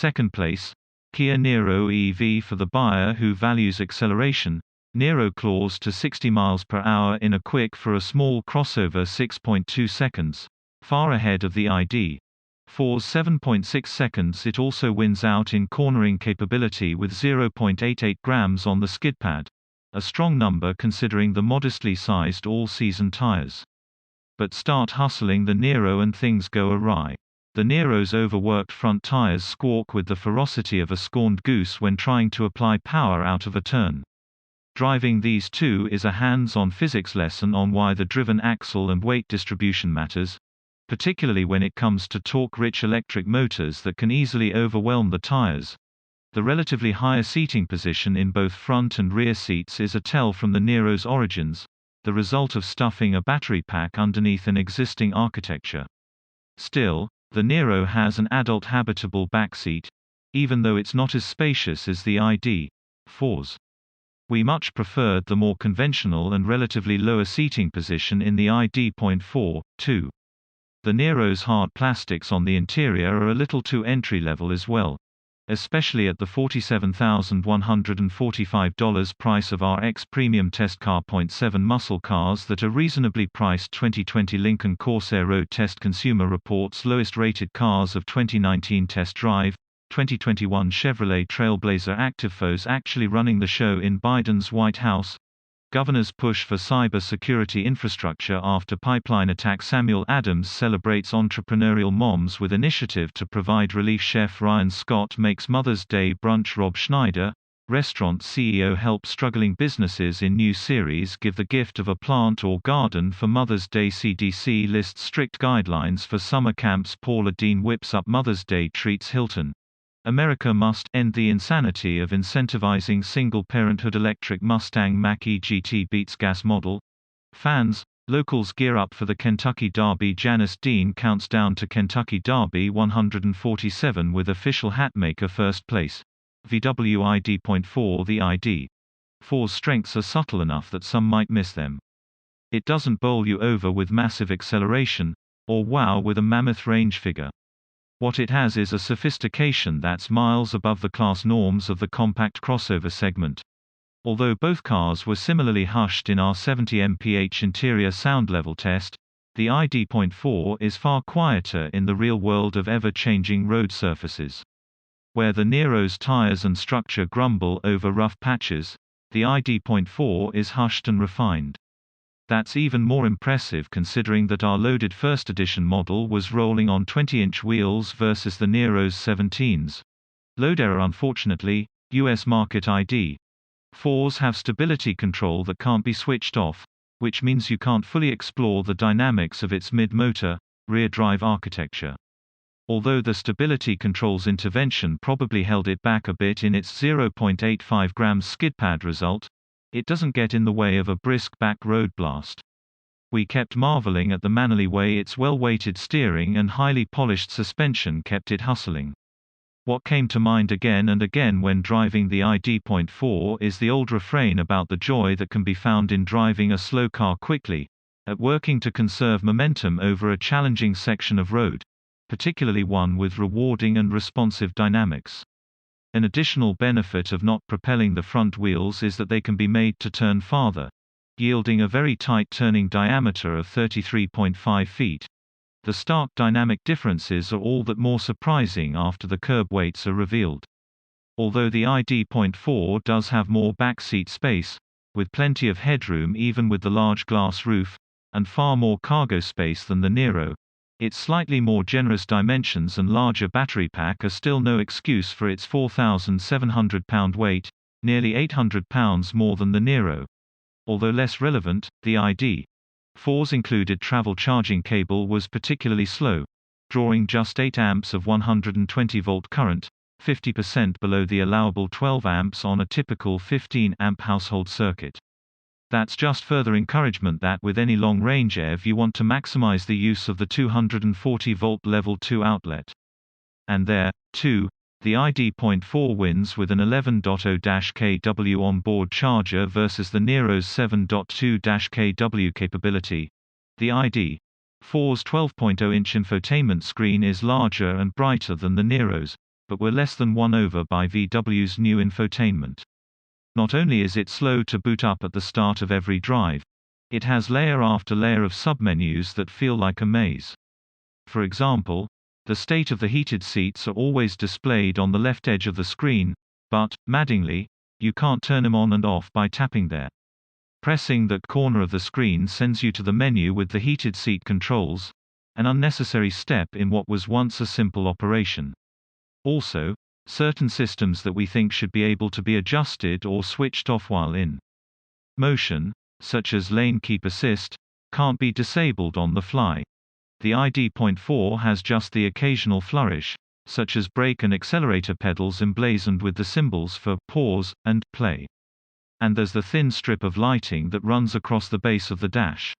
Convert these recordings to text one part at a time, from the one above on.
Second place, Kia Niro EV for the buyer who values acceleration. Niro claws to 60 miles per hour in a quick for a small crossover 6.2 seconds, far ahead of the ID.4's 7.6 seconds. It also wins out in cornering capability with 0.88 grams on the skidpad, a strong number considering the modestly sized all-season tires. But start hustling the Niro and things go awry. The Niro's overworked front tires squawk with the ferocity of a scorned goose when trying to apply power out of a turn. Driving these two is a hands-on physics lesson on why the driven axle and weight distribution matters, particularly when it comes to torque-rich electric motors that can easily overwhelm the tires. The relatively higher seating position in both front and rear seats is a tell from the Niro's origins, the result of stuffing a battery pack underneath an existing architecture. Still, the Niro has an adult habitable backseat, even though it's not as spacious as the ID.4's. We much preferred the more conventional and relatively lower seating position in the ID.4, too. The Niro's hard plastics on the interior are a little too entry-level as well, especially at the $47,145 price of RX Premium Test Car. 7 muscle cars that are reasonably priced. 2020 Lincoln Corsair Road Test. Consumer Reports lowest rated cars of 2019 test drive. 2021 Chevrolet Trailblazer ActiveFoes actually running the show in Biden's White House. Governor's push for cyber security infrastructure after pipeline attack. Samuel Adams celebrates entrepreneurial moms with initiative to provide relief. Chef Ryan Scott makes Mother's Day brunch. Rob Schneider, restaurant CEO, helps struggling businesses in new series give the gift of a plant or garden for Mother's Day. CDC lists strict guidelines for summer camps. Paula Deen whips up Mother's Day treats. Hilton, America must end the insanity of incentivizing single-parenthood. Electric Mustang Mach-E GT beats gas model. Fans, locals gear up for the Kentucky Derby. Janice Dean counts down to Kentucky Derby 147 with official hatmaker first place. VW ID.4. The ID.4's strengths are subtle enough that some might miss them. It doesn't bowl you over with massive acceleration, or wow with a mammoth range figure. What it has is a sophistication that's miles above the class norms of the compact crossover segment. Although both cars were similarly hushed in our 70 mph interior sound level test, the ID.4 is far quieter in the real world of ever-changing road surfaces. Where the Niro's tires and structure grumble over rough patches, the ID.4 is hushed and refined. That's even more impressive considering that our loaded first edition model was rolling on 20-inch wheels versus the Niro's 17s. Load error. Unfortunately, US market ID.4s have stability control that can't be switched off, which means you can't fully explore the dynamics of its mid-motor, rear-drive architecture. Although the stability control's intervention probably held it back a bit in its 0.85 grams skidpad result, it doesn't get in the way of a brisk back road blast. We kept marveling at the mannerly way its well-weighted steering and highly polished suspension kept it hustling. What came to mind again and again when driving the ID.4 is the old refrain about the joy that can be found in driving a slow car quickly, at working to conserve momentum over a challenging section of road, particularly one with rewarding and responsive dynamics. An additional benefit of not propelling the front wheels is that they can be made to turn farther, yielding a very tight turning diameter of 33.5 feet. The stark dynamic differences are all that more surprising after the curb weights are revealed. Although the ID.4 does have more backseat space, with plenty of headroom even with the large glass roof, and far more cargo space than the Niro, its slightly more generous dimensions and larger battery pack are still no excuse for its 4,700-pound weight, nearly 800 pounds more than the Niro. Although less relevant, the ID.4's included travel charging cable was particularly slow, drawing just 8 amps of 120-volt current, 50% below the allowable 12 amps on a typical 15-amp household circuit. That's just further encouragement that with any long-range EV you want to maximize the use of the 240-volt Level 2 outlet. And there, too, the ID.4 wins with an 11.0-kW onboard charger versus the Niro's 7.2-kW capability. The ID.4's 12.0-inch infotainment screen is larger and brighter than the Niro's, but were less than won over by VW's new infotainment. Not only is it slow to boot up at the start of every drive, it has layer after layer of submenus that feel like a maze. For example, the state of the heated seats are always displayed on the left edge of the screen, but, maddeningly, you can't turn them on and off by tapping there. Pressing that corner of the screen sends you to the menu with the heated seat controls, an unnecessary step in what was once a simple operation. Also, certain systems that we think should be able to be adjusted or switched off while in motion, such as lane keep assist, can't be disabled on the fly. The EVFor has just the occasional flourish, such as brake and accelerator pedals emblazoned with the symbols for pause and play. And there's the thin strip of lighting that runs across the base of the dash.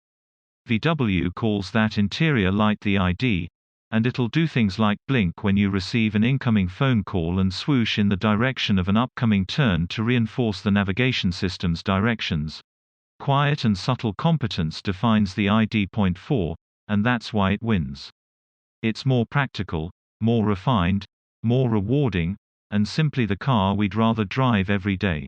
VW calls that interior light the ID, and it'll do things like blink when you receive an incoming phone call and swoosh in the direction of an upcoming turn to reinforce the navigation system's directions. Quiet and subtle competence defines the EVFor, and that's why it wins. It's more practical, more refined, more rewarding, and simply the car we'd rather drive every day.